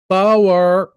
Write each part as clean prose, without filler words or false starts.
Power.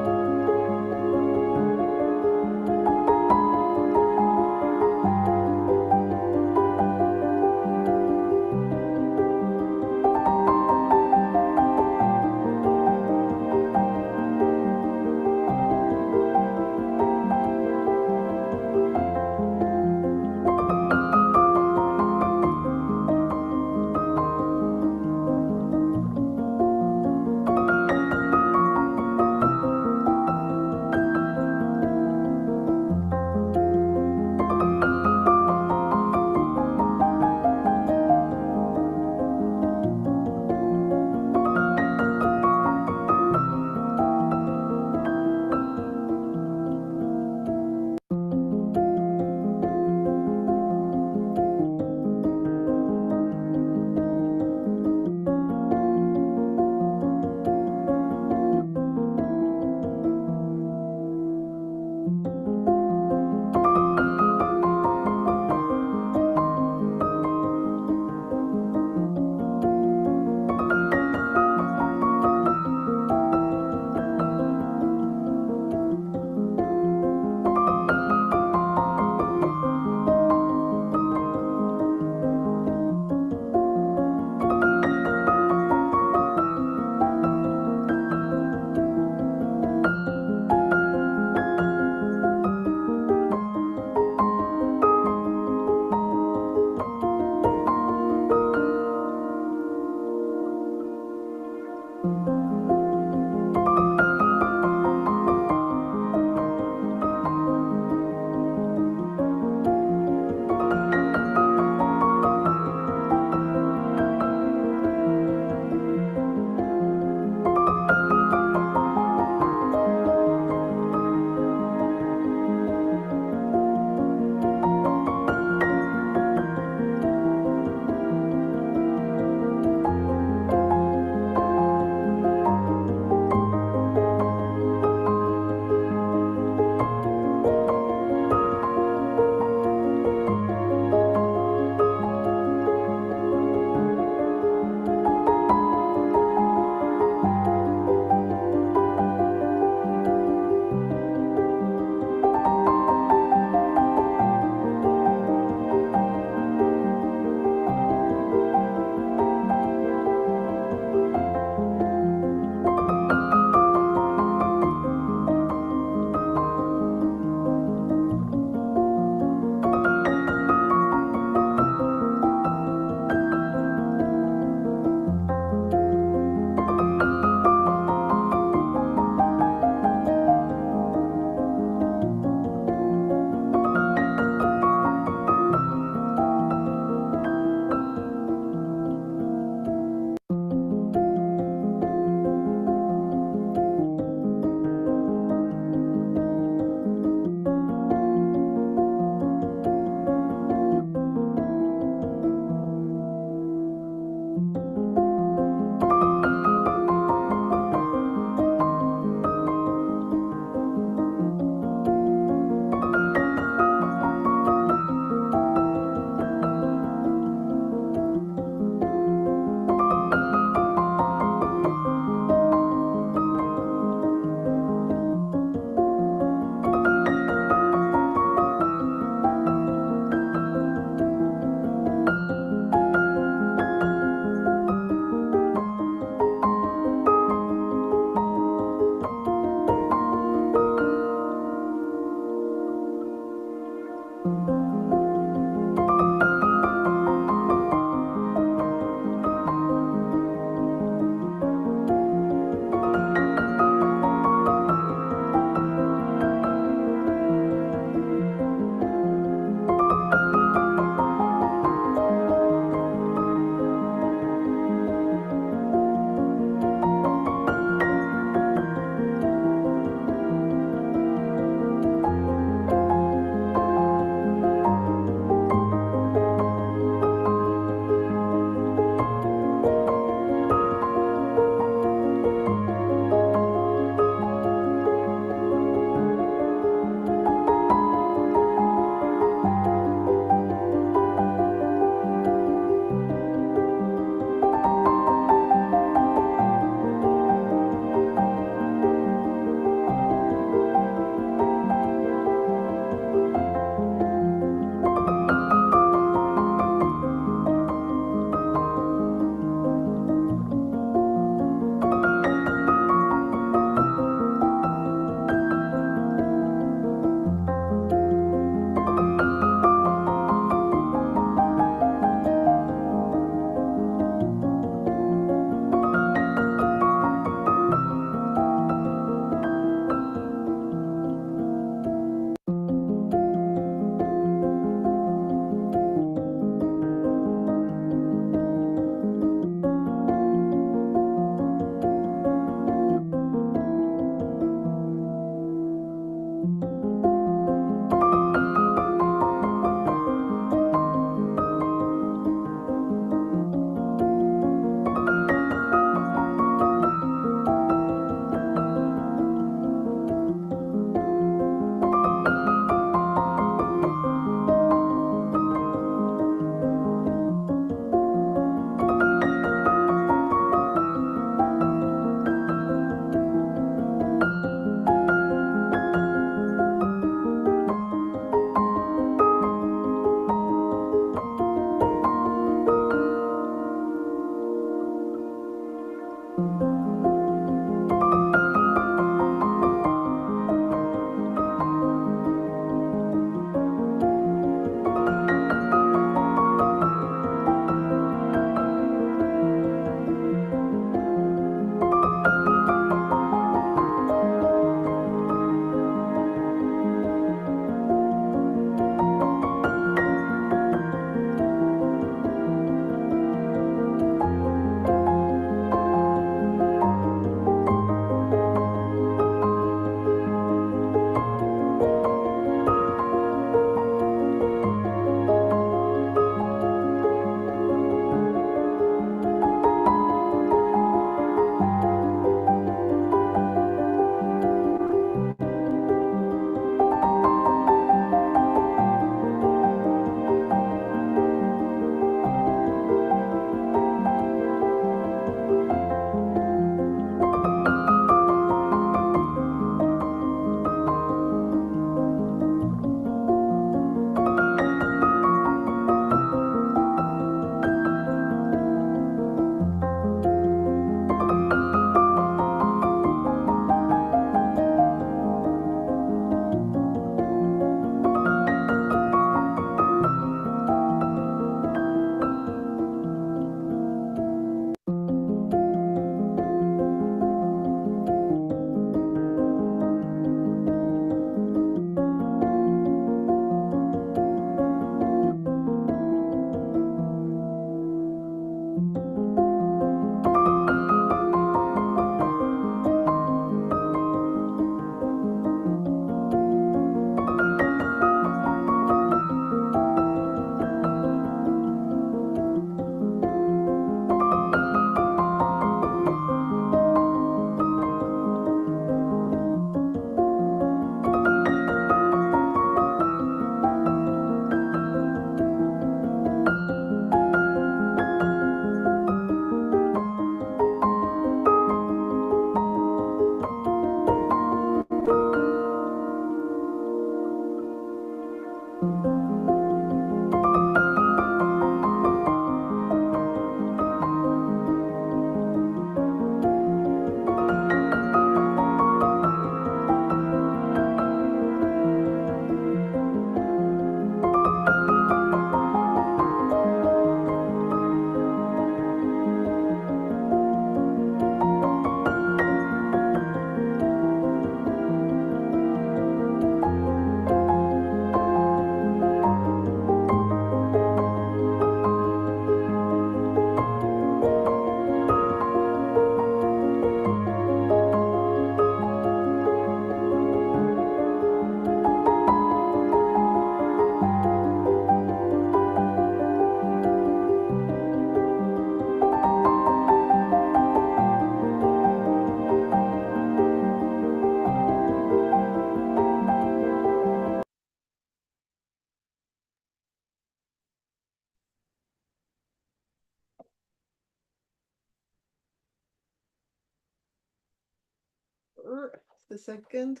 Just a second.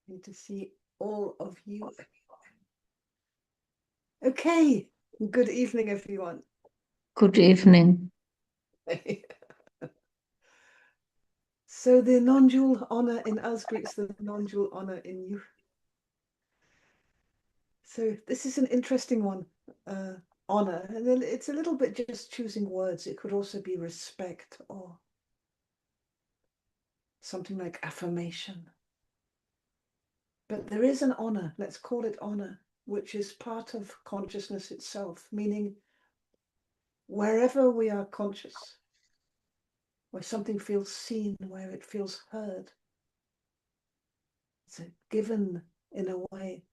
Need to see all of you. Okay. Good evening, everyone. Good evening. So the non-dual honor in us greets the non-dual honor in you. So this is an interesting one. Honor, and it's a little bit just choosing words. It could also be respect or something like affirmation. But there is an honor, let's call it honor, which is part of consciousness itself, meaning wherever we are conscious, where something feels seen, where it feels heard, it's given in a way,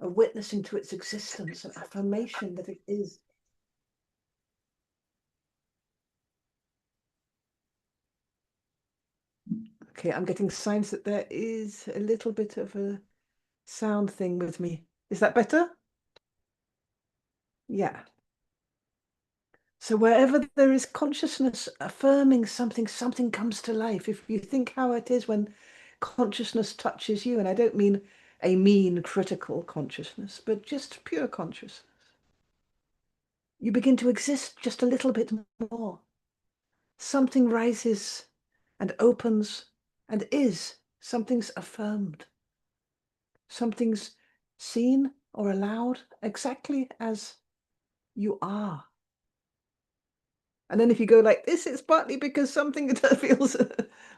a witnessing to its existence, an affirmation that it is. Okay, I'm getting signs that there is a little bit of a sound thing with me. Is that better? Yeah. So wherever there is consciousness affirming something, something comes to life. If you think how it is when consciousness touches you, and I don't mean a mean, critical consciousness, but just pure consciousness, you begin to exist just a little bit more. Something rises and opens and is. Something's affirmed. Something's seen or allowed exactly as you are. And then if you go like this, it's partly because something feels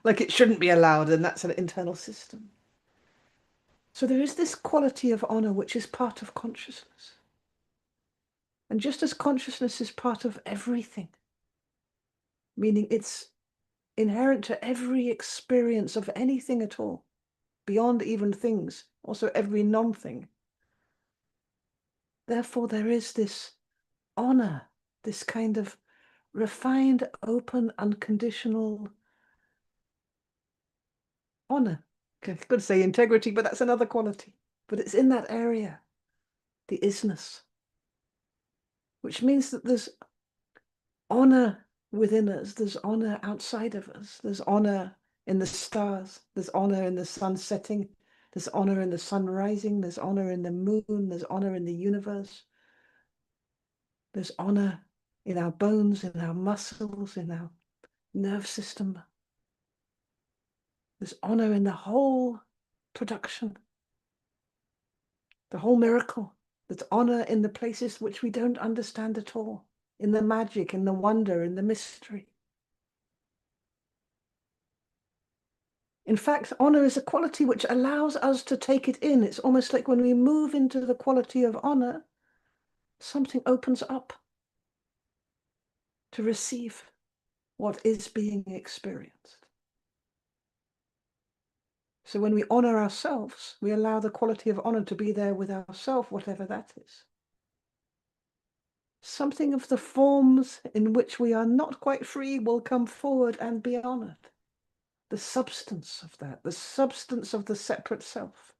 like it shouldn't be allowed, and that's an internal system. So there is this quality of honor which is part of consciousness. And just as consciousness is part of everything, meaning it's inherent to every experience of anything at all, beyond even things, also every non-thing. Therefore, there is this honor, this kind of refined, open, unconditional honor. I could say integrity, but that's another quality. But it's in that area, the isness, which means that there's honor within us, there's honor outside of us, there's honor in the stars, there's honor in the sun setting, there's honor in the sun rising, there's honor in the moon, there's honor in the universe, there's honor in our bones, in our muscles, in our nerve system. There's honor in the whole production, the whole miracle. There's honor in the places which we don't understand at all, in the magic, in the wonder, in the mystery. In fact, honor is a quality which allows us to take it in. It's almost like when we move into the quality of honor, something opens up to receive what is being experienced. So when we honor ourselves, we allow the quality of honor to be there with ourselves, whatever that is. Something of the forms in which we are not quite free will come forward and be honored. The substance of that, the substance of the separate self.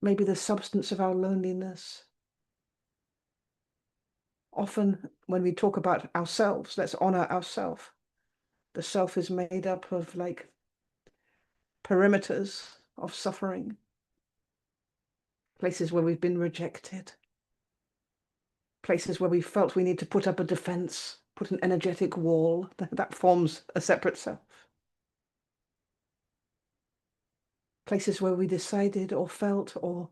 Maybe the substance of our loneliness. Often when we talk about ourselves, let's honor ourselves. The self is made up of like perimeters of suffering, places where we've been rejected, places where we felt we need to put up a defense, put an energetic wall that forms a separate self. Places where we decided or felt or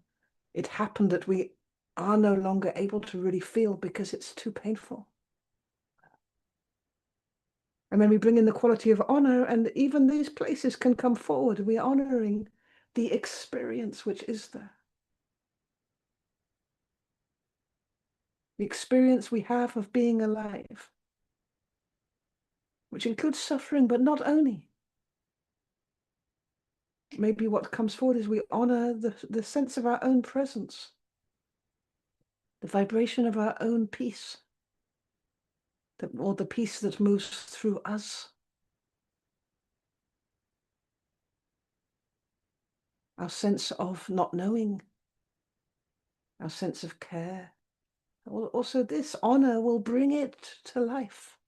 it happened that we are no longer able to really feel because it's too painful. And then we bring in the quality of honor, and even these places can come forward. We are honoring the experience which is there. The experience we have of being alive, which includes suffering, but not only. Maybe what comes forward is we honor the sense of our own presence, the vibration of our own peace, or the peace that moves through us. Our sense of not knowing, our sense of care. Also, this honor will bring it to life.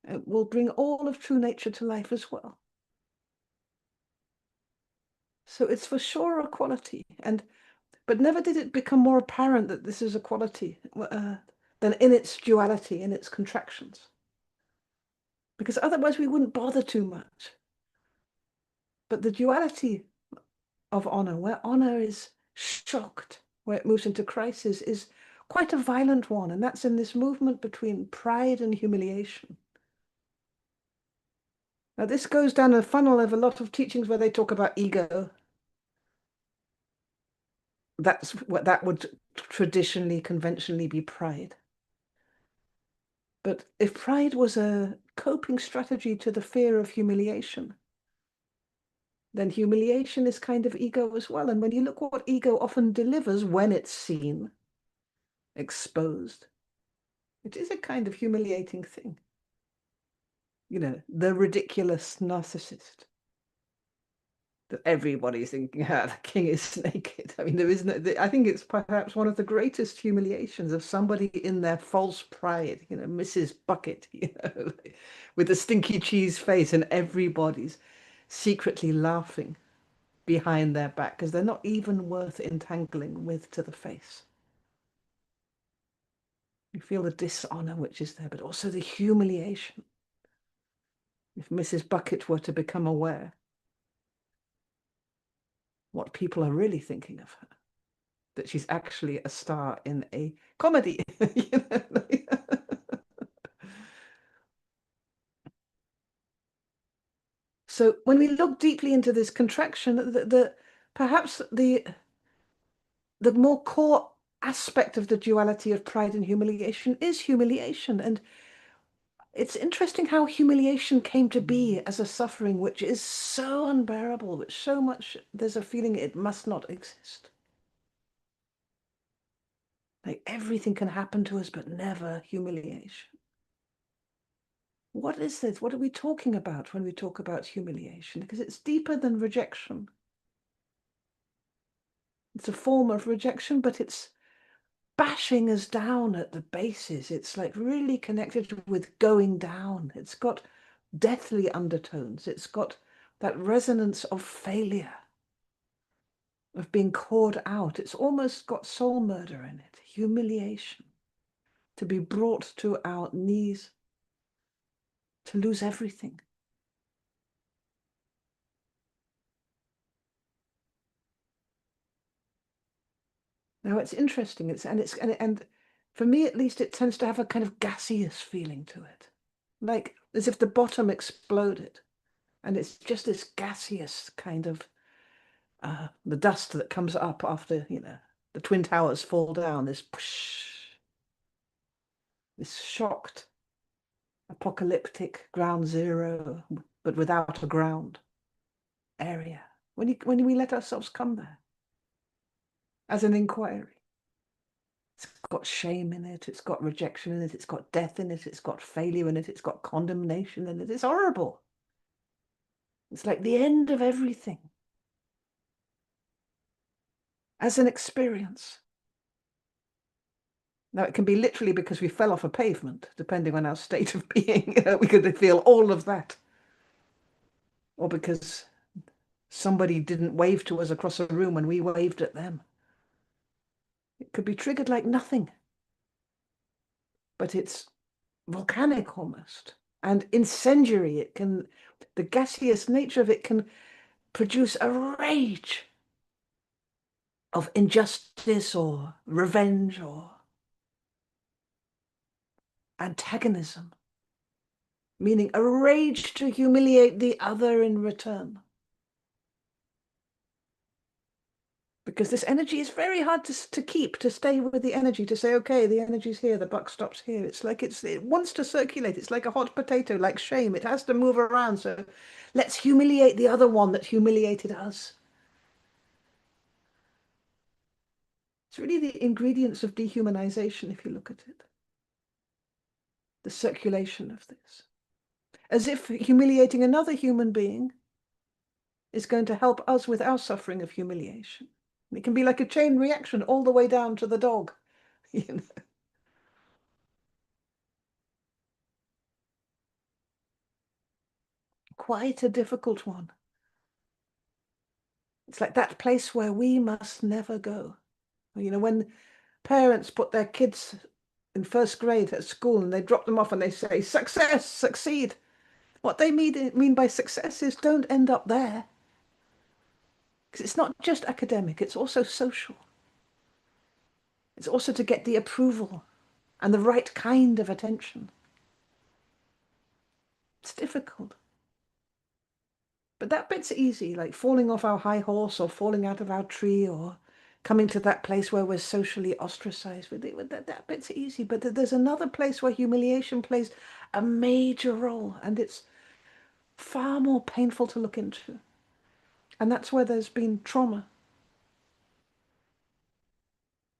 It will bring all of true nature to life as well. So it's for sure a quality. But never did it become more apparent that this is a quality than in its duality, in its contractions. Because otherwise we wouldn't bother too much. But the duality of honor, where honor is shocked, where it moves into crisis, is quite a violent one. And that's in this movement between pride and humiliation. Now, this goes down a funnel of a lot of teachings where they talk about ego. That's what that would traditionally, conventionally be pride. But if pride was a coping strategy to the fear of humiliation, then humiliation is kind of ego as well. And when you look what ego often delivers when it's seen, exposed, it is a kind of humiliating thing. You know, the ridiculous narcissist that everybody's thinking, ah, the king is naked. I mean, there is no, I think it's perhaps one of the greatest humiliations of somebody in their false pride, you know, Mrs. Bucket, you know, with the stinky cheese face, and everybody's secretly laughing behind their back because they're not even worth entangling with to the face. You feel the dishonor which is there, but also the humiliation. If Mrs. Bucket were to become aware what people are really thinking of her, that she's actually a star in a comedy. You know? So when we look deeply into this contraction, perhaps the more core aspect of the duality of pride and humiliation is humiliation. And it's interesting how humiliation came to be as a suffering which is so unbearable, which so much there's a feeling it must not exist. Like everything can happen to us, but never humiliation. What is this? What are we talking about when we talk about humiliation? Because it's deeper than rejection. It's a form of rejection, but it's bashing us down at the bases. It's like really connected with going down. It's got deathly undertones. It's got that resonance of failure, of being called out. It's almost got soul murder in it, humiliation, to be brought to our knees, to lose everything. Now it's interesting. And for me at least, it tends to have a kind of gaseous feeling to it, like as if the bottom exploded, and it's just this gaseous kind of the dust that comes up after the twin towers fall down. This shocked, apocalyptic ground zero, but without a ground area. When we let ourselves come there as an inquiry. It's got shame in it, it's got rejection in it, it's got death in it, it's got failure in it, it's got condemnation in it. It's horrible. It's like the end of everything as an experience. Now, it can be literally because we fell off a pavement, depending on our state of being. We could feel all of that. Or because somebody didn't wave to us across a room when we waved at them. It could be triggered like nothing. But it's volcanic almost and incendiary. The gaseous nature of it can produce a rage of injustice or revenge or antagonism, meaning a rage to humiliate the other in return. Because this energy is very hard to keep, to stay with the energy, to say, okay, the energy's here, the buck stops here. It's like it wants to circulate. It's like a hot potato, like shame. It has to move around. So let's humiliate the other one that humiliated us. It's really the ingredients of dehumanization, if you look at it. The circulation of this. As if humiliating another human being is going to help us with our suffering of humiliation. It can be like a chain reaction all the way down to the dog. You know? quite a difficult one. It's like that place where we must never go. You know, when parents put their kids in first grade at school and they drop them off and they say, success, succeed. What they mean by success is don't end up there. Because it's not just academic, it's also social. It's also to get the approval and the right kind of attention. It's difficult. But that bit's easy, like falling off our high horse or falling out of our tree or coming to that place where we're socially ostracized. That bit's easy. But there's another place where humiliation plays a major role, and it's far more painful to look into. And that's where there's been trauma.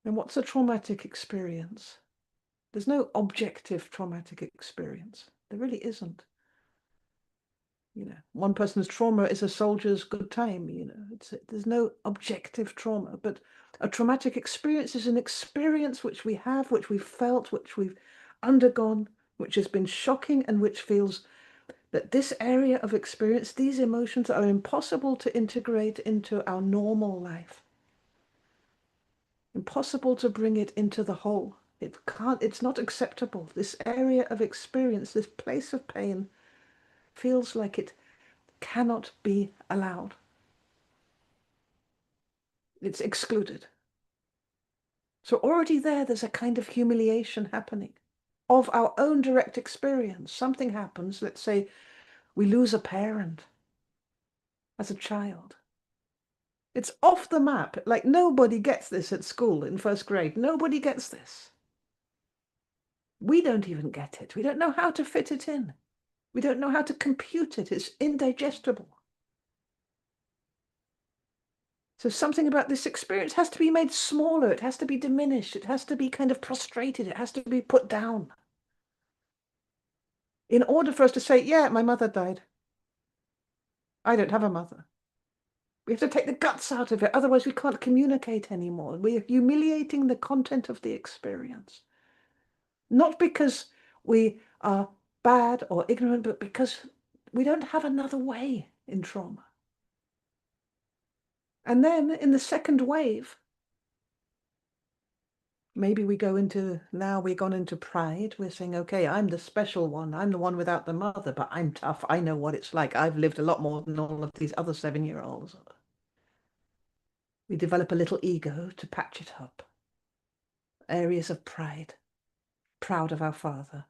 And what's a traumatic experience? There's no objective traumatic experience. There really isn't. You know, one person's trauma is a soldier's good time. You know, there's no objective trauma, but a traumatic experience is an experience which we have, which we've felt, which we've undergone, which has been shocking, and which feels that this area of experience, these emotions are impossible to integrate into our normal life. Impossible to bring it into the whole. It can't, it's not acceptable. This area of experience, this place of pain, feels like it cannot be allowed. It's excluded. So already there's a kind of humiliation happening of our own direct experience. Something happens, let's say we lose a parent as a child. It's off the map. Like nobody gets this at school in first grade. Nobody gets this. We don't even get it. We don't know how to fit it in. We don't know how to compute it. It's indigestible. So something about this experience has to be made smaller. It has to be diminished. It has to be kind of prostrated. It has to be put down. In order for us to say, yeah, my mother died. I don't have a mother. We have to take the guts out of it. Otherwise, we can't communicate anymore. We're humiliating the content of the experience. Not because we are bad or ignorant, but because we don't have another way in trauma. And then in the second wave, maybe we go into, now we've gone into pride. We're saying, okay, I'm the special one. I'm the one without the mother, but I'm tough. I know what it's like. I've lived a lot more than all of these other 7-year-olds. We develop a little ego to patch it up. Areas of pride, proud of our father.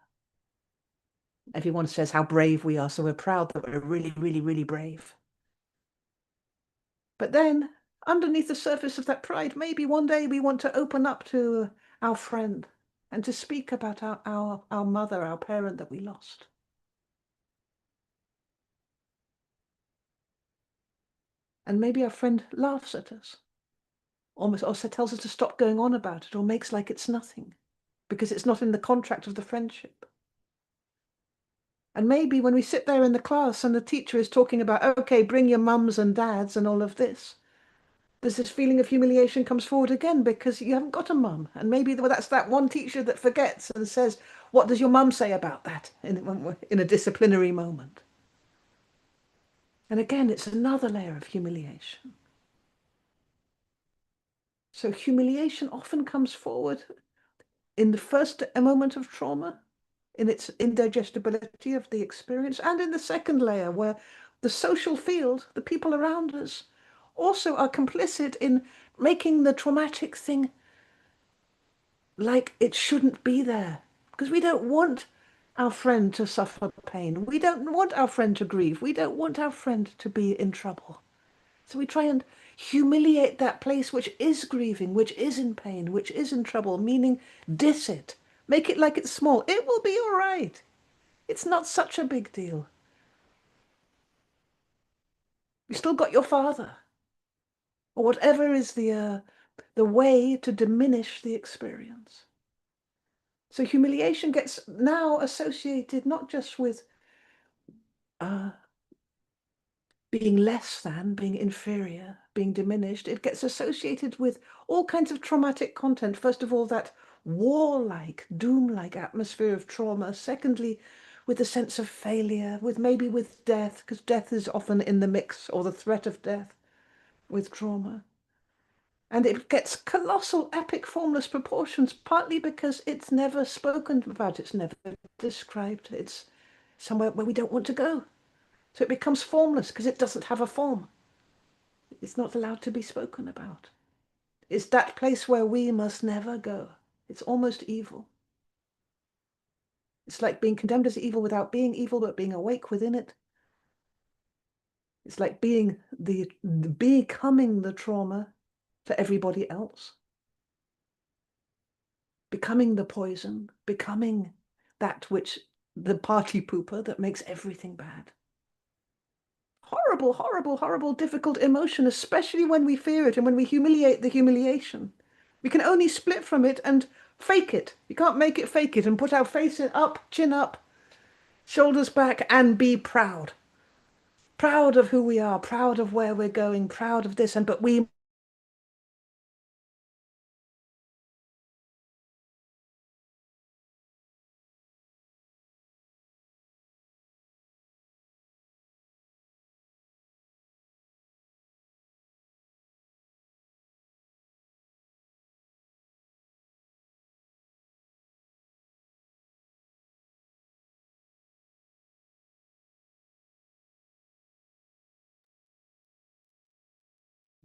Everyone says how brave we are, so we're proud that we're really, really, really brave. But then, underneath the surface of that pride, maybe one day we want to open up to our friend and to speak about our mother, our parent that we lost. And maybe our friend laughs at us, almost, or tells us to stop going on about it, or makes like it's nothing, because it's not in the contract of the friendship. And maybe when we sit there in the class and the teacher is talking about, okay, bring your mums and dads and all of this, there's this feeling of humiliation comes forward again because you haven't got a mum. And maybe that's that one teacher that forgets and says, what does your mum say about that in a disciplinary moment? And again, it's another layer of humiliation. So humiliation often comes forward in the first moment of trauma, in its indigestibility of the experience, and in the second layer where the social field, the people around us, also are complicit in making the traumatic thing like it shouldn't be there. Because we don't want our friend to suffer pain. We don't want our friend to grieve. We don't want our friend to be in trouble. So we try and humiliate that place which is grieving, which is in pain, which is in trouble, meaning diss it. Make it like it's small. It will be all right. It's not such a big deal. You still got your father. Or whatever is the way to diminish the experience. So humiliation gets now associated not just with uh, being less than, being inferior, being diminished. It gets associated with all kinds of traumatic content. First of all, that warlike, doom-like atmosphere of trauma. Secondly, with a sense of failure, with maybe with death, because death is often in the mix, or the threat of death with trauma. And it gets colossal, epic, formless proportions, partly because it's never spoken about, it's never described, it's somewhere where we don't want to go. So it becomes formless because it doesn't have a form. It's not allowed to be spoken about. It's that place where we must never go. It's almost evil. It's like being condemned as evil without being evil, but being awake within it. It's like being becoming the trauma for everybody else. Becoming the poison, becoming that which the party pooper that makes everything bad. Horrible, horrible, horrible, difficult emotion, especially when we fear it and when we humiliate the humiliation. We can only split from it and fake it. You can't make it fake it and put our face up, chin up, shoulders back, and be proud. Proud of who we are, proud of where we're going, proud of this. But we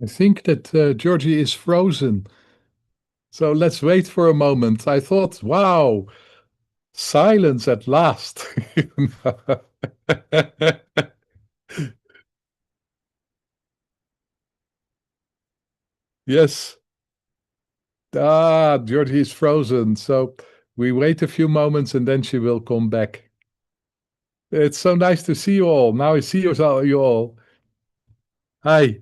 I think that Georgie is frozen. So let's wait for a moment. I thought, wow, silence at last. Yes. Ah, Georgie is frozen. So we wait a few moments and then she will come back. It's so nice to see you all. Now I see you all. Hi.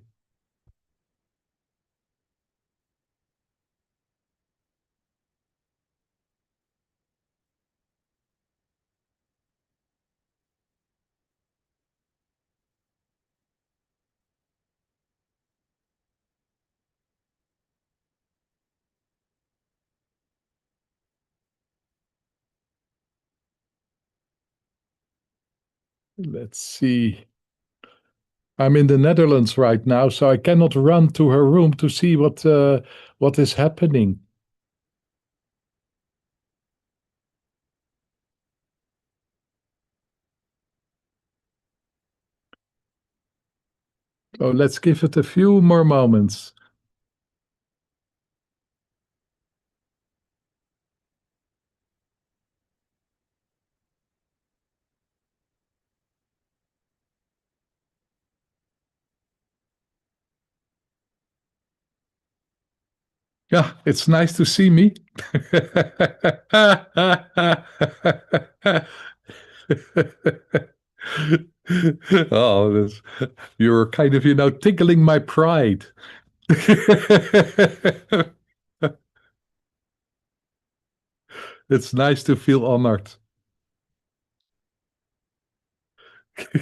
Let's see. I'm in the Netherlands right now, so I cannot run to her room to see what is happening. So let's give it a few more moments. Yeah, it's nice to see me. Oh, you're kind of, tickling my pride. It's nice to feel honored.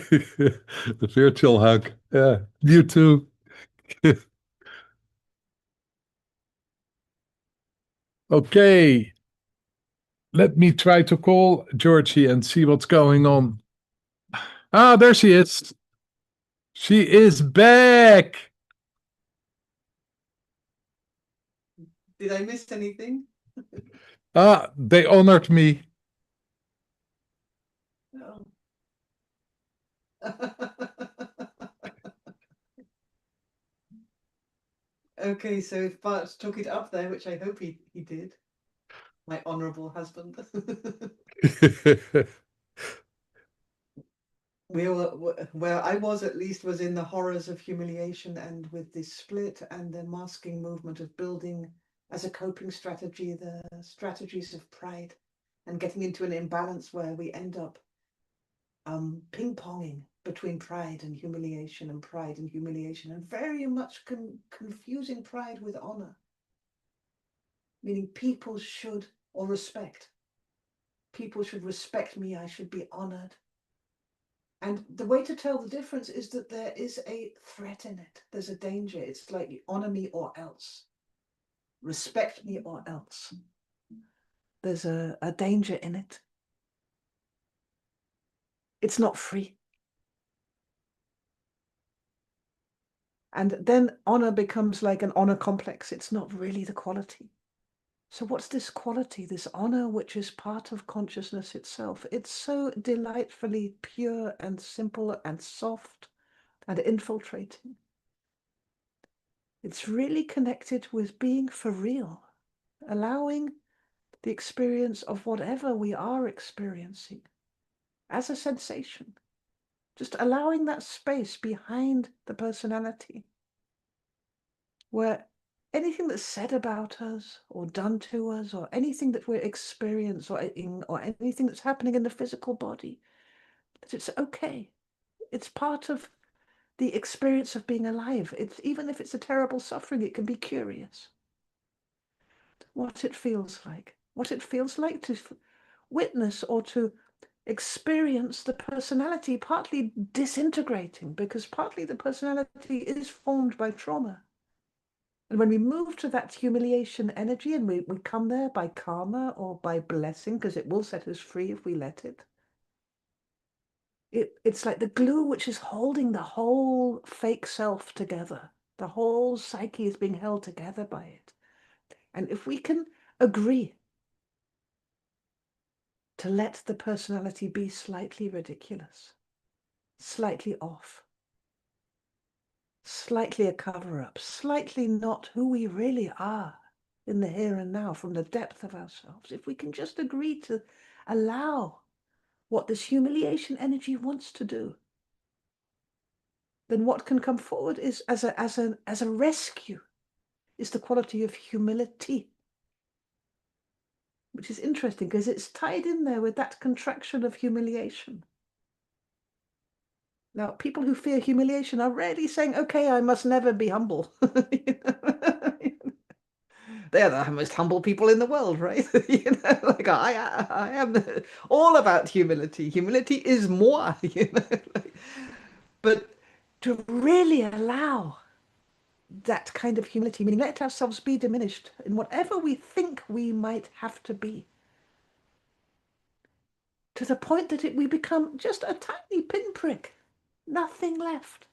The virtual hug. Yeah, you too. Okay, let me try to call Georgie and see what's going on. Ah, there she is. She is back. did I miss anything? Ah, they honored me. No. Okay, so if Bart took it up there, which I hope he did, my honourable husband. We all, where I was at least, was in the horrors of humiliation and with this split and the masking movement of building as a coping strategy the strategies of pride and getting into an imbalance where we end up ping-ponging between pride and humiliation and very much confusing pride with honor, meaning people should respect me, I should be honored. And the way to tell the difference is that there is a threat in it. There's a danger. It's like honor me or else, respect me or else. There's a danger in it. It's not free. And then honor becomes like an honor complex. It's not really the quality. So what's this quality, this honor, which is part of consciousness itself? It's so delightfully pure and simple and soft and infiltrating. It's really connected with being for real, allowing the experience of whatever we are experiencing as a sensation, just allowing that space behind the personality where anything that's said about us or done to us or anything that we're experiencing or anything that's happening in the physical body, that it's okay. It's part of the experience of being alive. It's even if it's a terrible suffering, it can be curious. What it feels like to witness or to experience the personality partly disintegrating, because partly the personality is formed by trauma. And when we move to that humiliation energy and we come there by karma or by blessing, because it will set us free if we let it, it's like the glue which is holding the whole fake self together. The whole psyche is being held together by it. And if we can agree to let the personality be slightly ridiculous, slightly off, slightly a cover-up, slightly not who we really are in the here and now from the depth of ourselves, if we can just agree to allow what this humiliation energy wants to do, then what can come forward is as a rescue is the quality of humility, which is interesting because it's tied in there with that contraction of humiliation. Now, people who fear humiliation are rarely saying, okay, I must never be humble. They're the most humble people in the world, right? Like I am all about humility. Humility is moi, like, but to really allow that kind of humility, meaning let ourselves be diminished in whatever we think we might have to be, to the point that we become just a tiny pinprick, nothing left.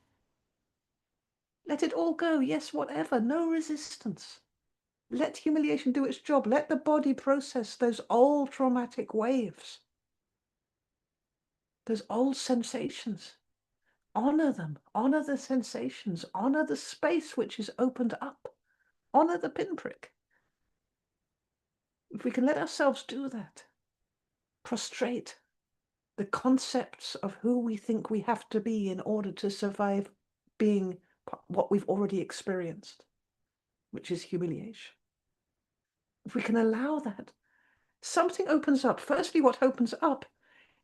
Let it all go, yes, whatever, no resistance. Let humiliation do its job. Let the body process those old traumatic waves, those old sensations. Honor them, honor the sensations, honor the space which is opened up, honor the pinprick. If we can let ourselves do that, prostrate the concepts of who we think we have to be in order to survive being what we've already experienced, which is humiliation. If we can allow that, something opens up. Firstly, what opens up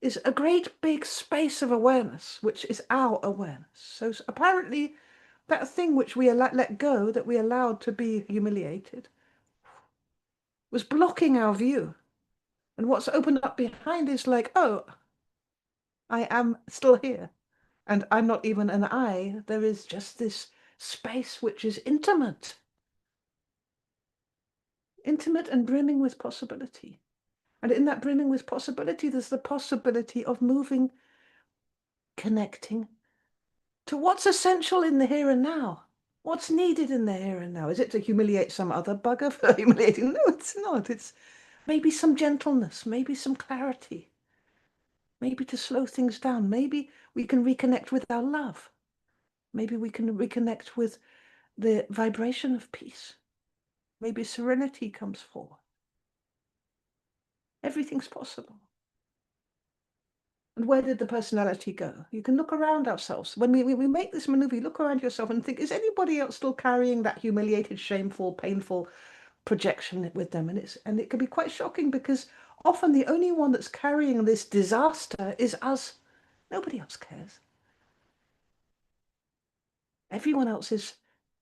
is a great big space of awareness, which is our awareness. So apparently that thing which we let go, that we allowed to be humiliated, was blocking our view. And what's opened up behind is like, oh, I am still here. And I'm not even an I. There is just this space which is intimate. Intimate and brimming with possibility. And in that brimming with possibility, there's the possibility of moving, connecting to what's essential in the here and now. What's needed in the here and now? Is it to humiliate some other bugger for humiliating? No, it's not. It's maybe some gentleness, maybe some clarity, maybe to slow things down. Maybe we can reconnect with our love. Maybe we can reconnect with the vibration of peace. Maybe serenity comes forward. Everything's possible. And where did the personality go? You can look around ourselves. When we make this maneuver, you look around yourself and think, is anybody else still carrying that humiliated, shameful, painful projection with them? And it can be quite shocking because often the only one that's carrying this disaster is us. Nobody else cares. Everyone else is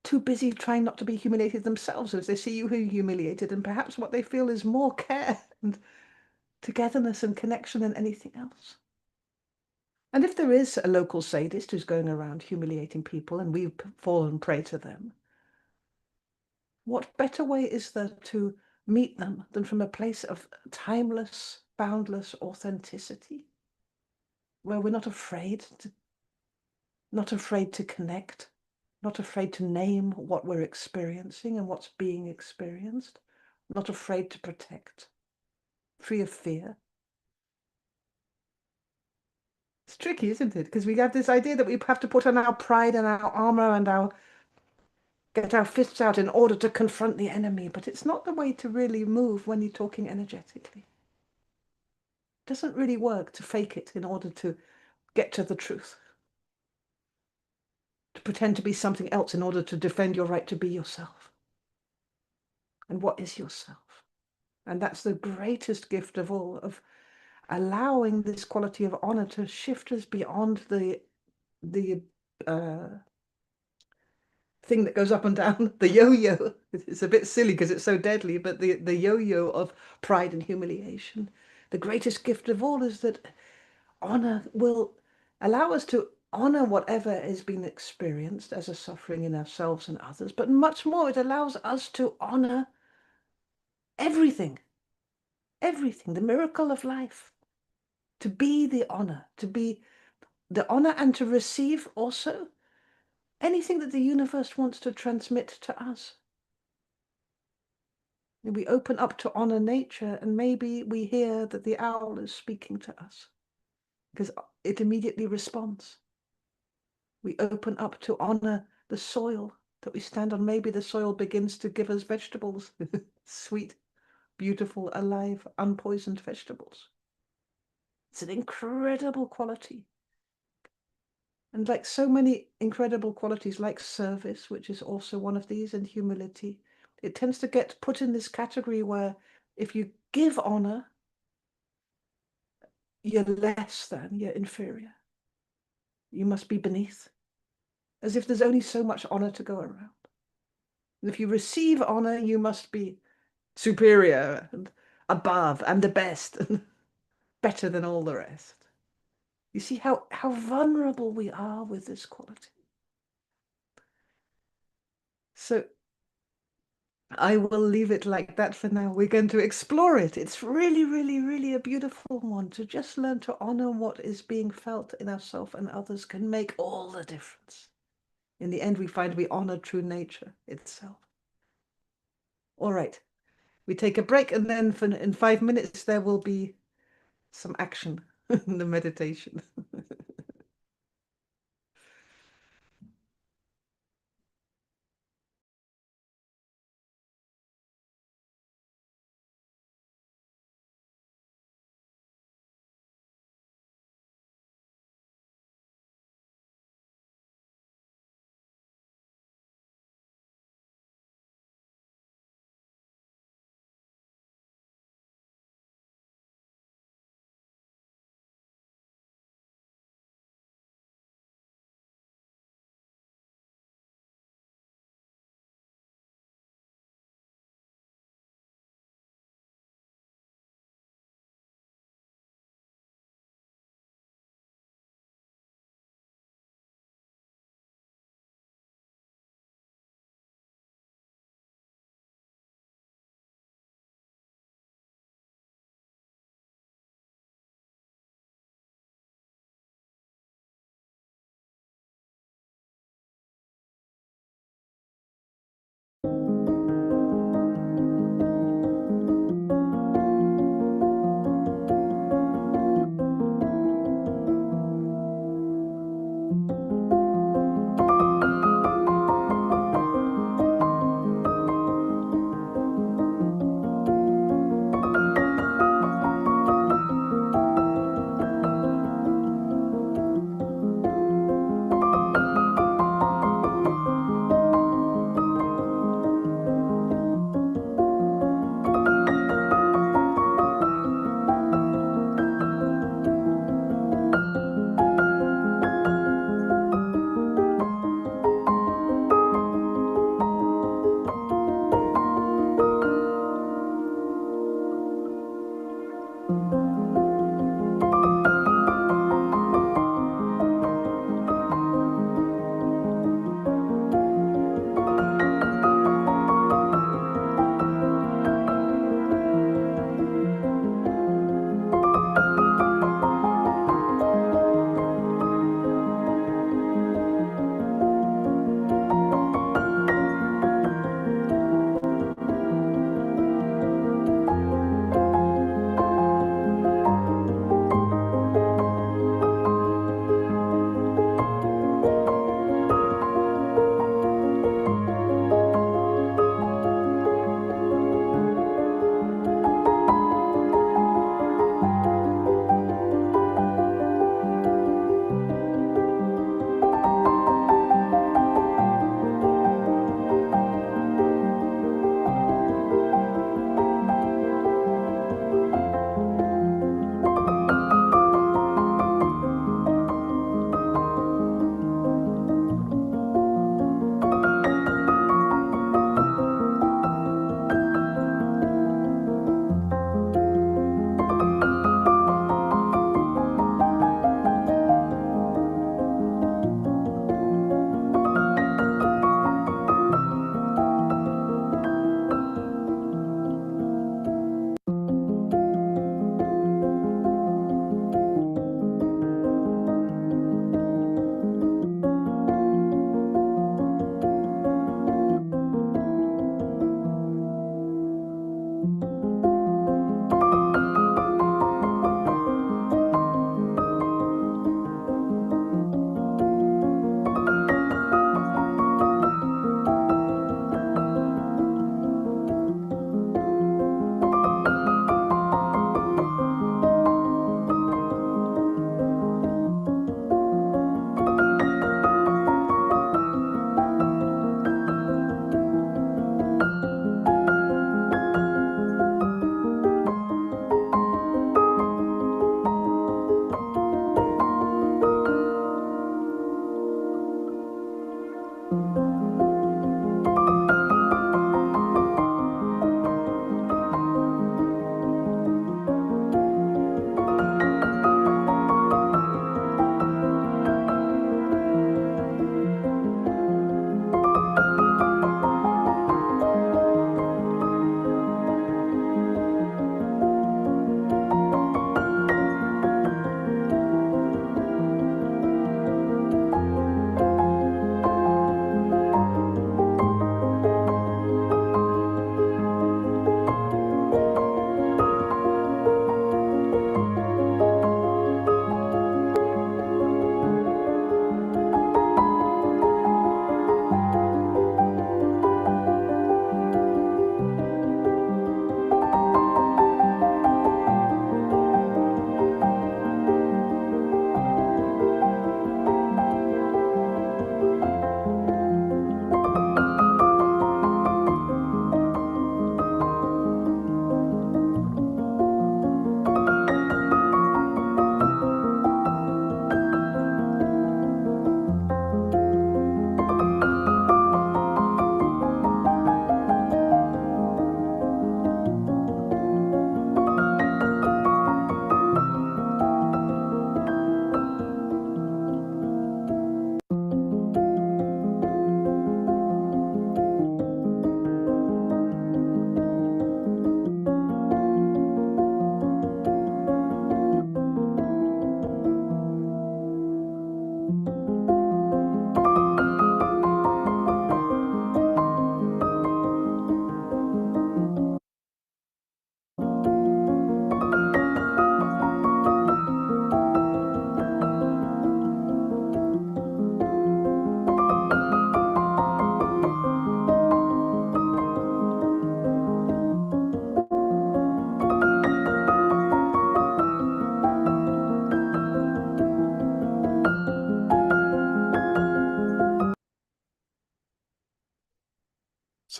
too busy trying not to be humiliated themselves as they see you humiliated, and perhaps what they feel is more care and togetherness and connection than anything else. And if there is a local sadist who's going around humiliating people and we've fallen prey to them, what better way is there to meet them than from a place of timeless, boundless authenticity? where we're not afraid to connect, not afraid to name what we're experiencing and what's being experienced, not afraid to protect, free of fear. It's tricky, isn't it? Because we have this idea that we have to put on our pride and our armor and get our fists out in order to confront the enemy, but it's not the way to really move when you're talking energetically. It doesn't really work to fake it in order to get to the truth, to pretend to be something else in order to defend your right to be yourself. And what is yourself? And that's the greatest gift of all, of allowing this quality of honor to shift us beyond the thing that goes up and down, the yo-yo. It's a bit silly because it's so deadly, but the yo-yo of pride and humiliation. The greatest gift of all is that honor will allow us to honor whatever has been experienced as a suffering in ourselves and others, but much more, it allows us to honor everything, the miracle of life, to be the honor, and to receive also anything that the universe wants to transmit to us. We open up to honor nature, and maybe we hear that the owl is speaking to us because it immediately responds. We open up to honor the soil that we stand on. Maybe the soil begins to give us vegetables, sweet, beautiful, alive, unpoisoned vegetables. It's an incredible quality. And like so many incredible qualities, like service, which is also one of these, and humility, it tends to get put in this category where if you give honor, you're less than, you're inferior. You must be beneath, as if there's only so much honor to go around. And if you receive honor, you must be superior and above and the best and better than all the rest. You see how vulnerable we are with this quality. So I will leave it like that for now. We're going to explore it. It's really, really, really a beautiful one. To just learn to honor what is being felt in ourselves and others can make all the difference. In the end, we find we honor true nature itself. All right, we take a break, and then in 5 minutes, there will be some action in the meditation.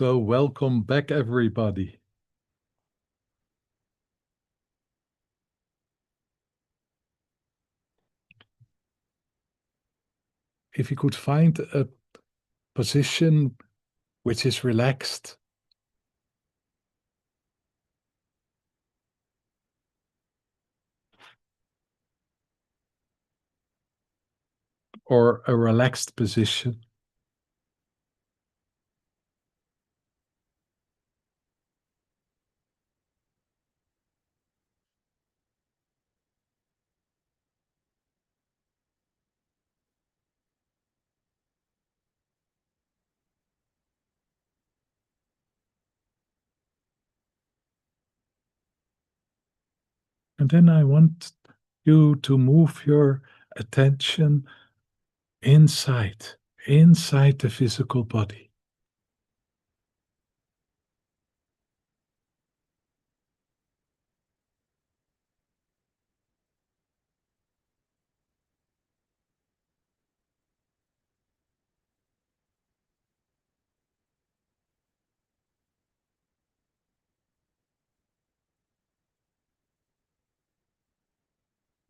So, welcome back, everybody. If you could find a position which is relaxed, or a relaxed position, and then I want you to move your attention inside, inside the physical body.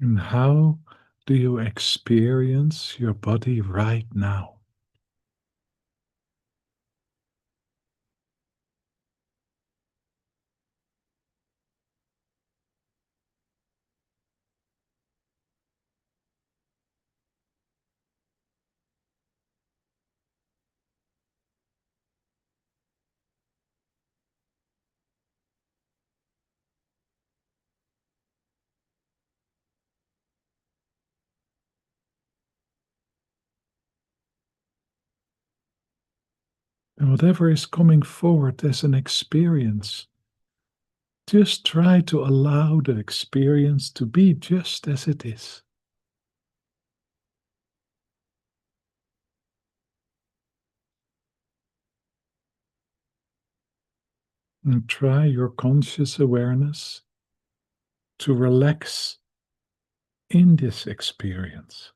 And how do you experience your body right now? And whatever is coming forward as an experience, just try to allow the experience to be just as it is. And try your conscious awareness to relax in this experience.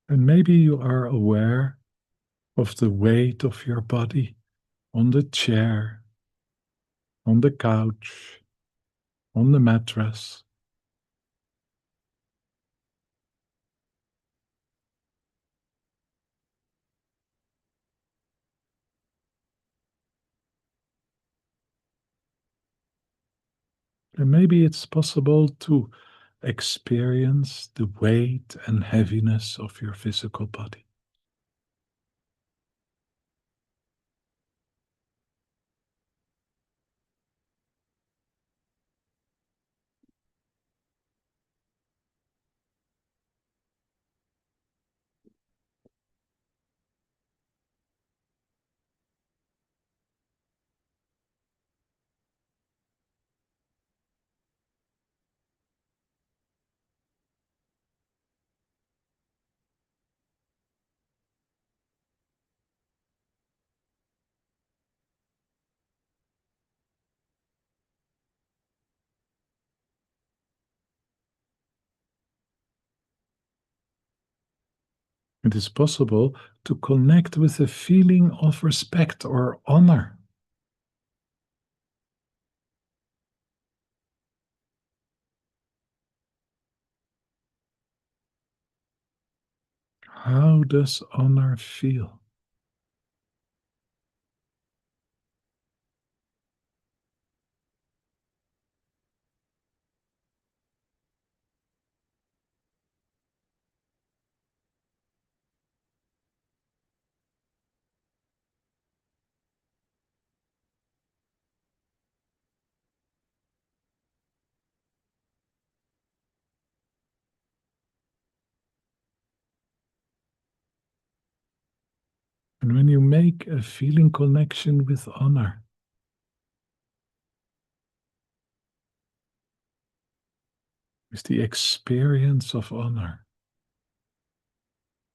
And maybe you are aware of the weight of your body on the chair, on the couch, on the mattress. And maybe it's possible to experience the weight and heaviness of your physical body. It is possible to connect with a feeling of respect or honor. How does honor feel? And when you make a feeling connection with honor, with the experience of honor,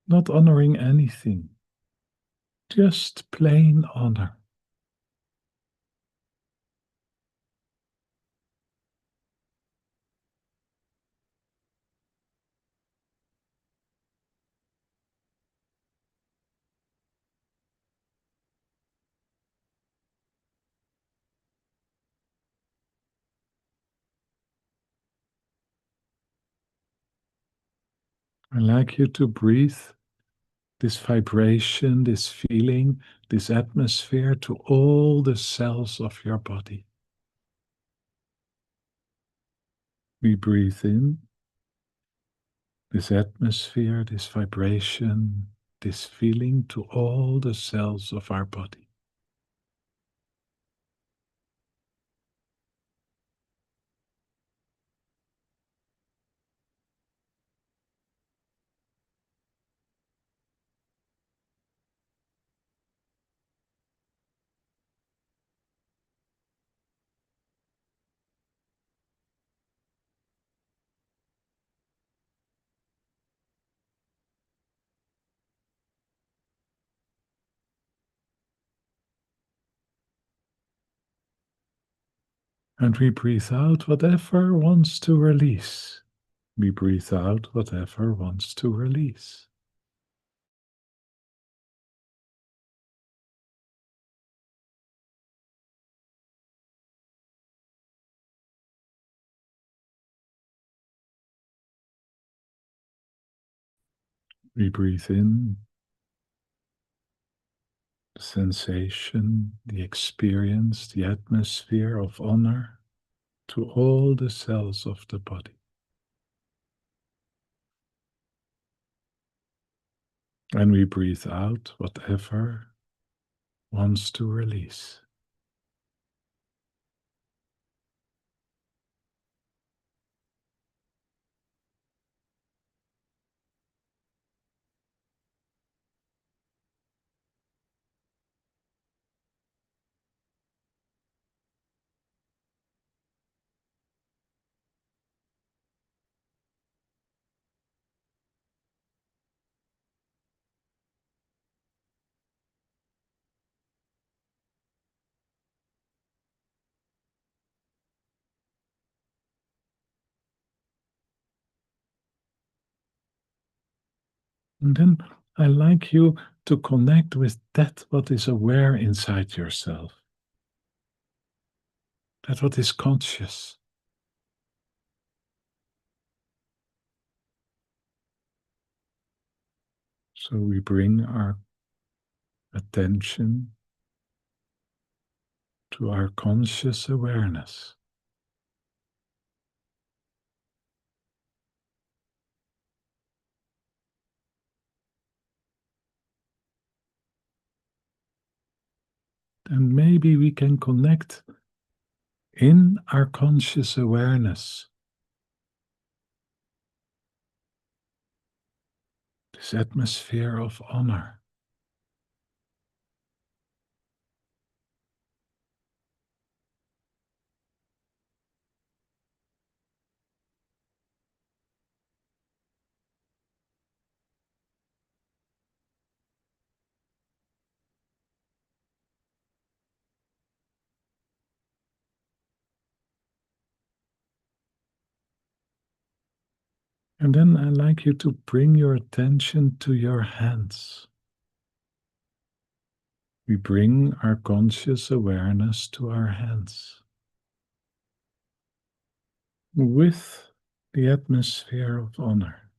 not honoring anything, just plain honor. I'd like you to breathe this vibration, this feeling, this atmosphere to all the cells of your body. We breathe in this atmosphere, this vibration, this feeling to all the cells of our body. And we breathe out whatever wants to release. We breathe out whatever wants to release. We breathe in the sensation, the experience, the atmosphere of honor to all the cells of the body. And we breathe out whatever wants to release. And then I like you to connect with that what is aware inside yourself, that what is conscious. So we bring our attention to our conscious awareness. And maybe we can connect in our conscious awareness this atmosphere of honor. And then I like you to bring your attention to your hands. We bring our conscious awareness to our hands with the atmosphere of honor.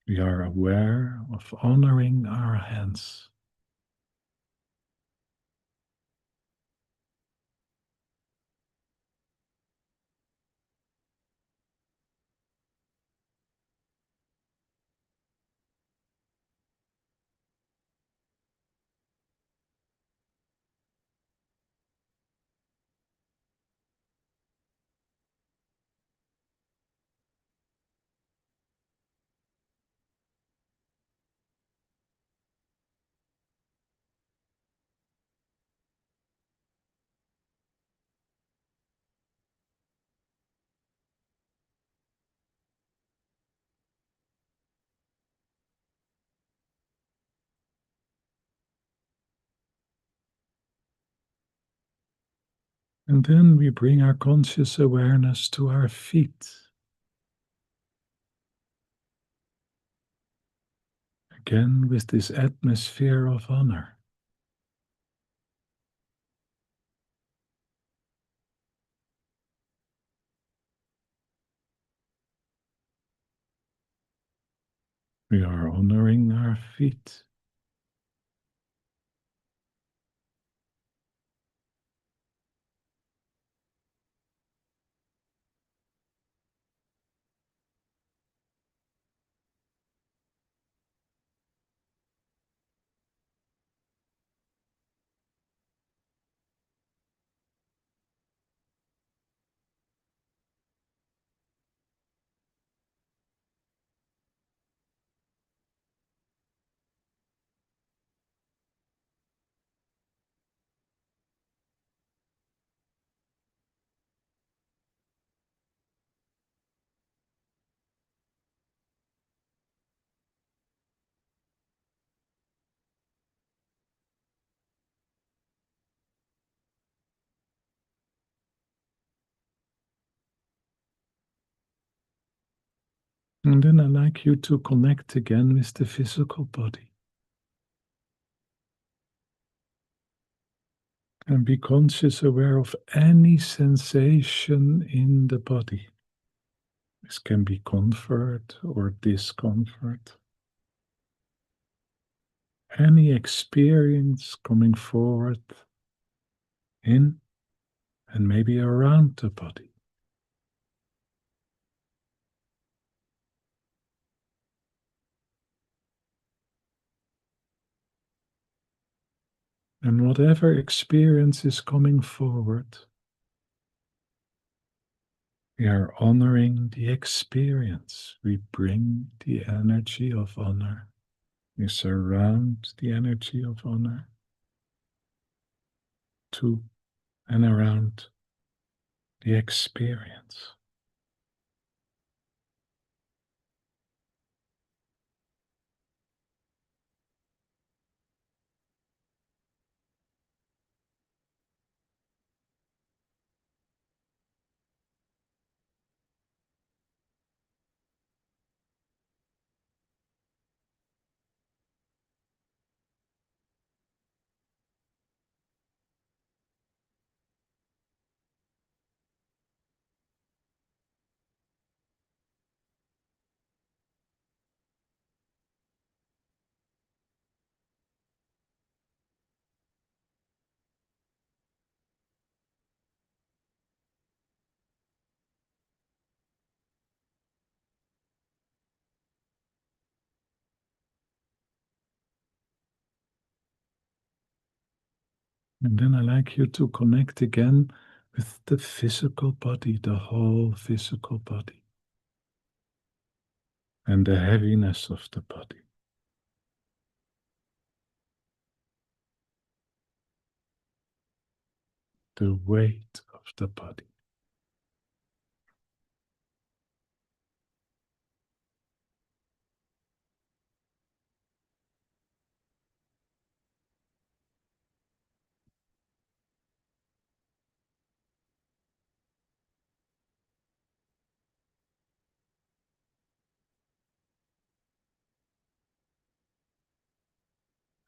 We are aware of honoring our hands. And then we bring our conscious awareness to our feet. Again, with this atmosphere of honor. We are honoring our feet. And then I'd like you to connect again with the physical body. And be conscious aware of any sensation in the body. This can be comfort or discomfort. Any experience coming forward in and maybe around the body. And whatever experience is coming forward, we are honoring the experience. We bring the energy of honor. We surround the energy of honor to and around the experience. And then I like you to connect again with the physical body, the whole physical body, and the heaviness of the body. The weight of the body.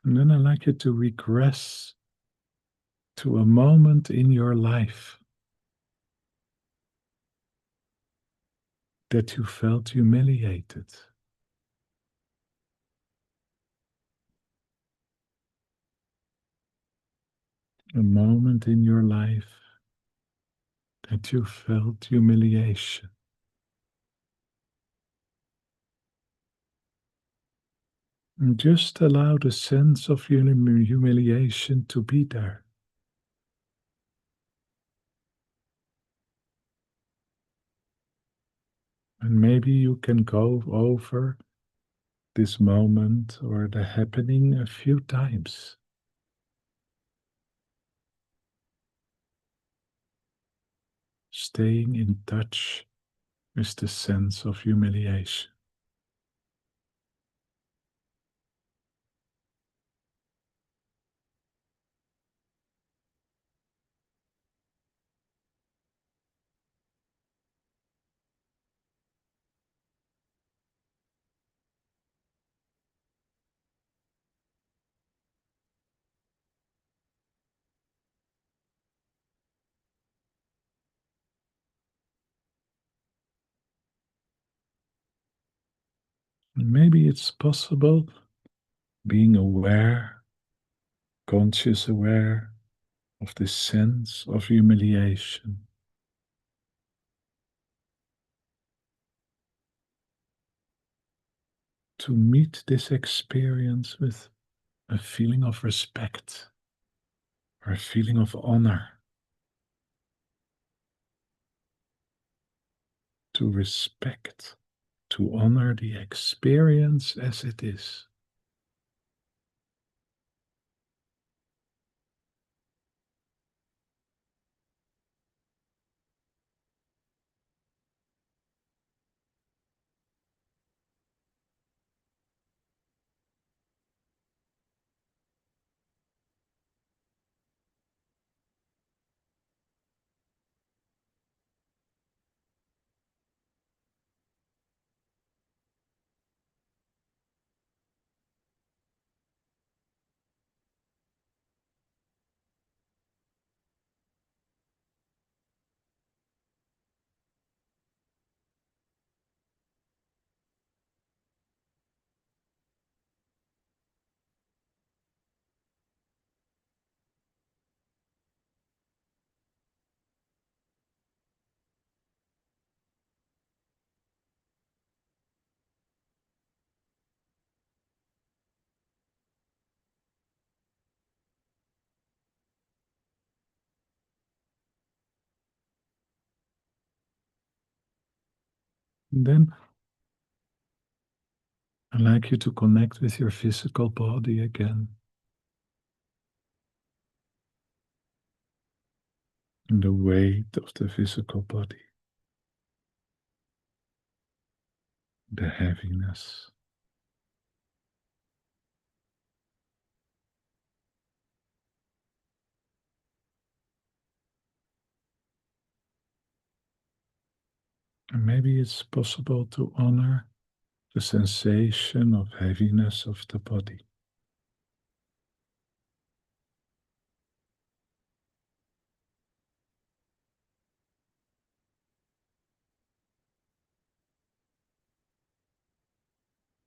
And then I like you to regress to a moment in your life that you felt humiliated. A moment in your life that you felt humiliation. And just allow the sense of humiliation to be there. And maybe you can go over this moment or the happening a few times. Staying in touch with the sense of humiliation. Maybe it's possible being aware, conscious aware of the sense of humiliation. To meet this experience with a feeling of respect or a feeling of honor. To respect, to honor the experience as it is. And then I'd like you to connect with your physical body again. And the weight of the physical body. The heaviness. And maybe it's possible to honor the sensation of heaviness of the body.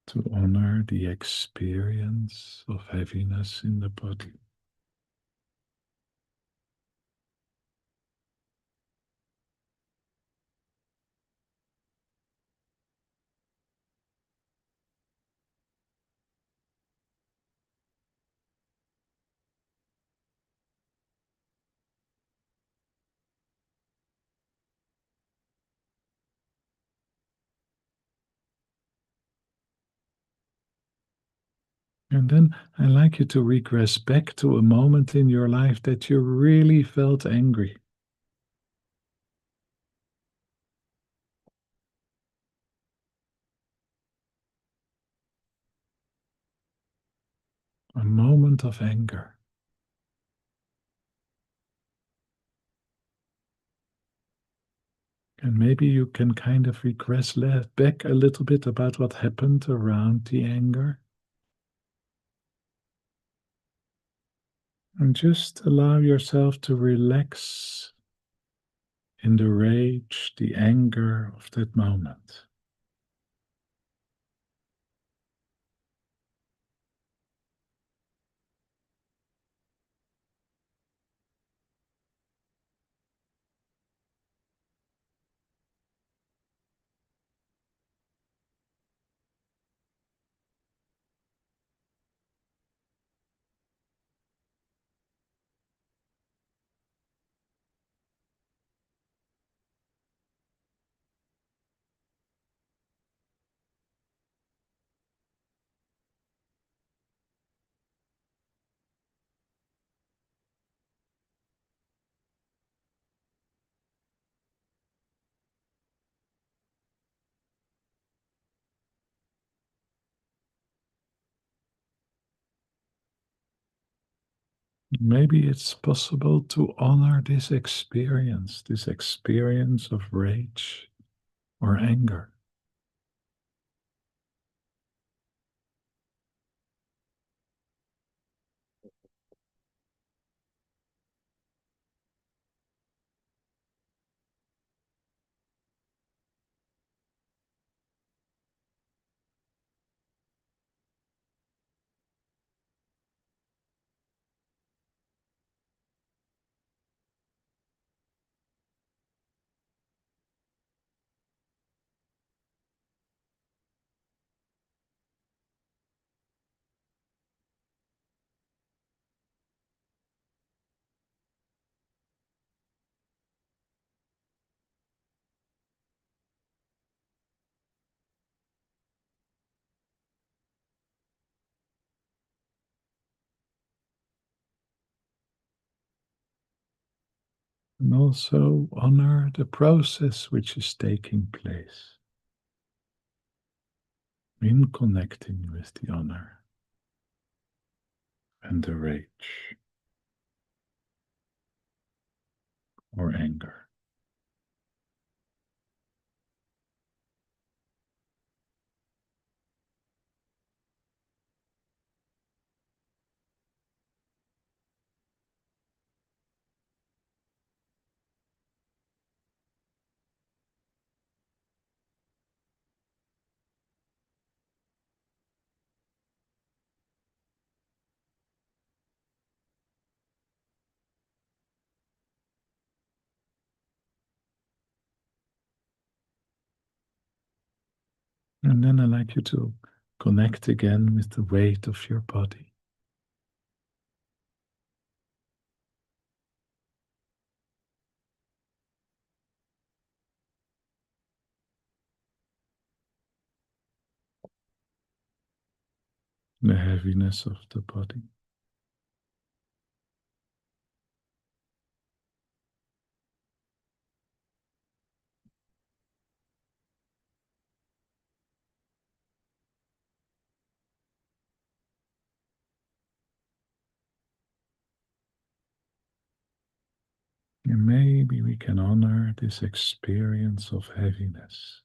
To honor the experience of heaviness in the body. And then I'd like you to regress back to a moment in your life that you really felt angry. A moment of anger. And maybe you can kind of regress back a little bit about what happened around the anger. And just allow yourself to relax in the rage, the anger of that moment. Maybe it's possible to honor this experience of rage or anger. And also honor the process which is taking place in connecting with the honor and the rage or anger. And then I'd like you to connect again with the weight of your body. The heaviness of the body. And maybe we can honor this experience of heaviness.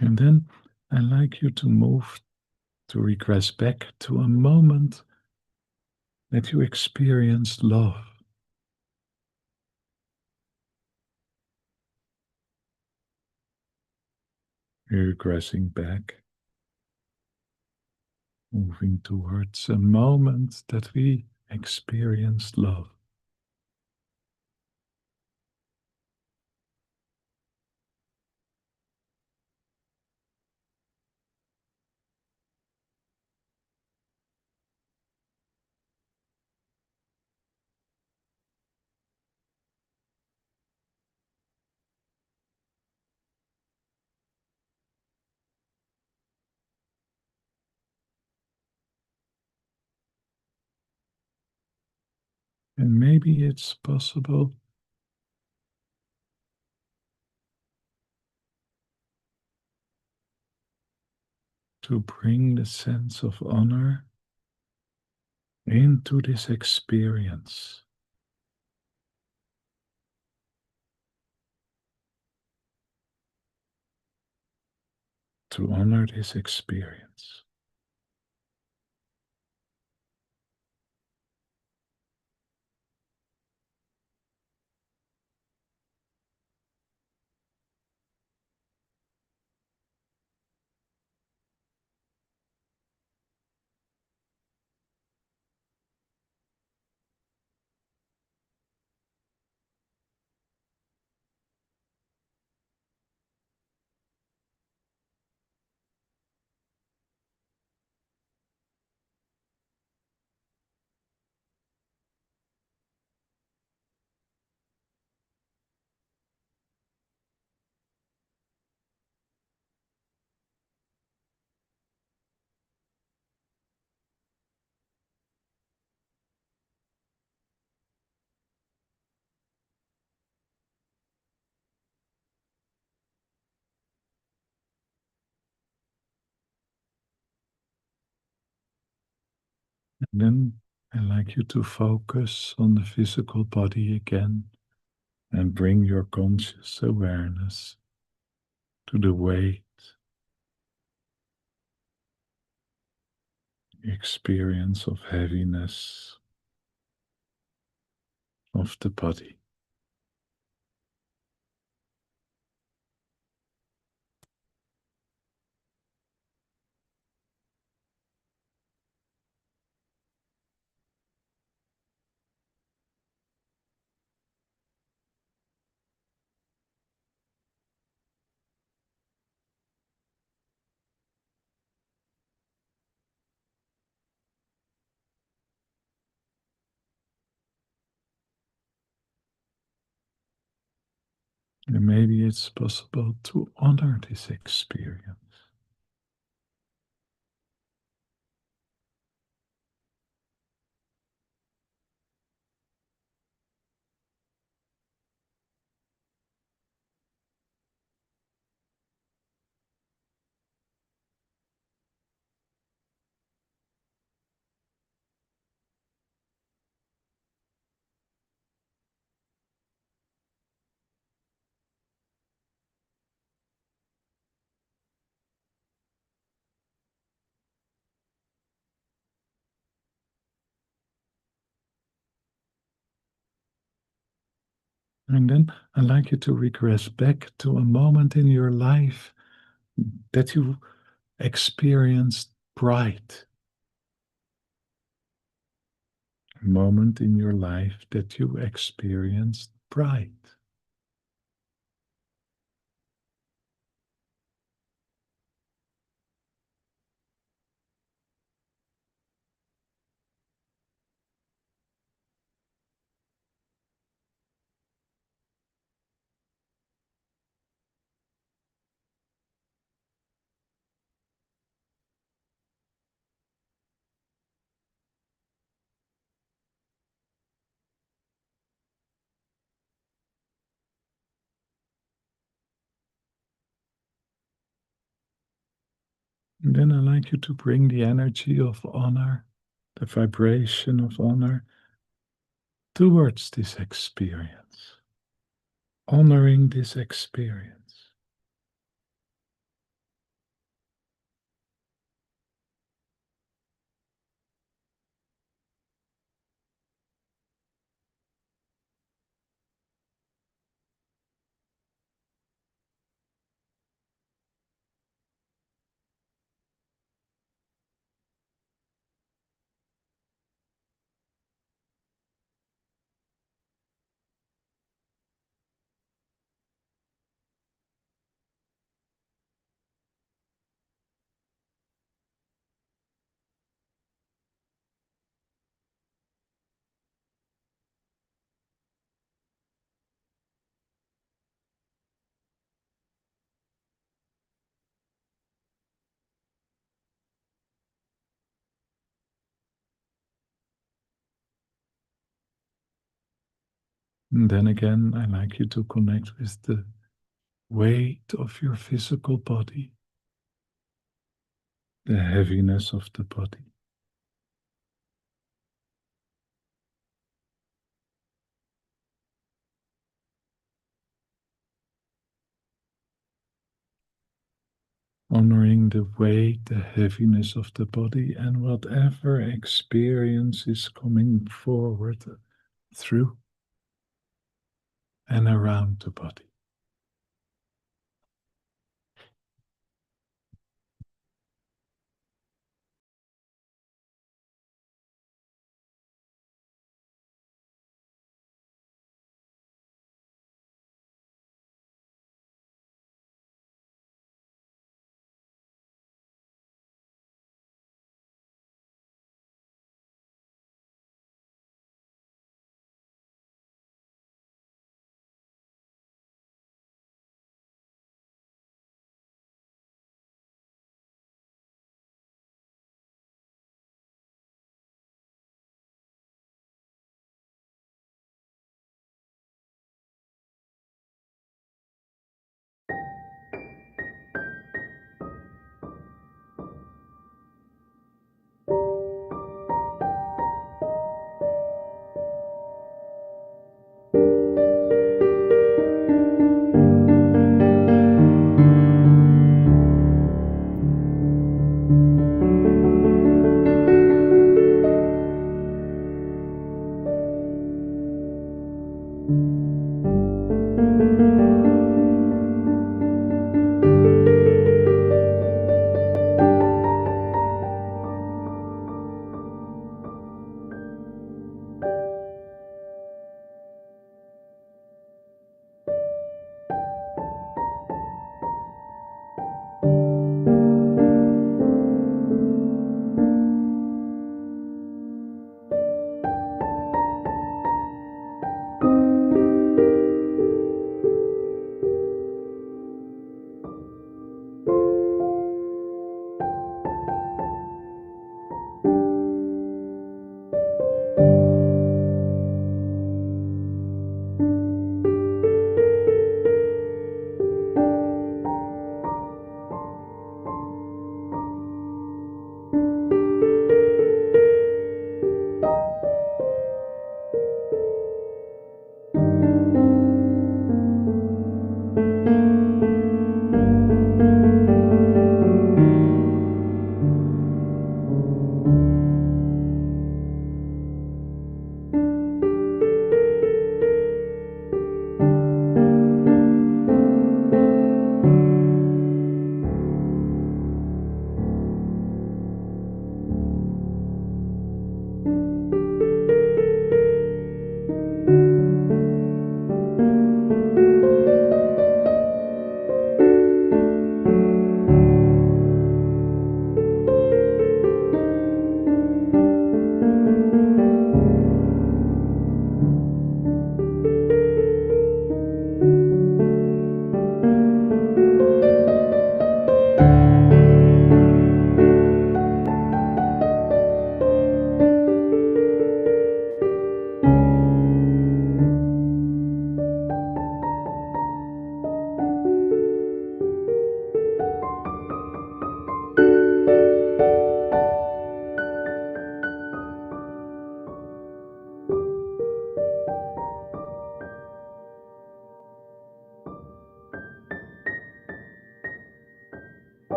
And then I'd like you to move to regress back to a moment that you experienced love. Regressing back, moving towards a moment that we experienced love. And maybe it's possible to bring the sense of honor into this experience. To honor this experience. And then I'd like you to focus on the physical body again and bring your conscious awareness to the weight, experience of heaviness of the body. And maybe it's possible to honor this experience. And then I'd like you to regress back to a moment in your life that you experienced pride. A moment in your life that you experienced pride. And then I'd like you to bring the energy of honor, the vibration of honor, towards this experience, honoring this experience. And then again, I like you to connect with the weight of your physical body, the heaviness of the body. Honoring the weight, the heaviness of the body, and whatever experience is coming forward through and around the body.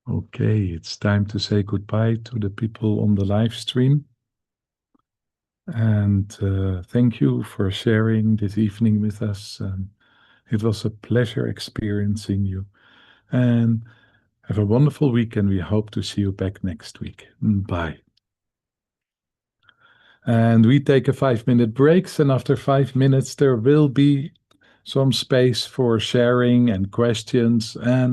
Okay, it's time to say goodbye to the people on the live stream. And thank you for sharing this evening with us. It was a pleasure experiencing you. And have a wonderful week, and we hope to see you back next week. Bye. And we take a 5-minute breaks, and after 5 minutes, there will be some space for sharing and questions. And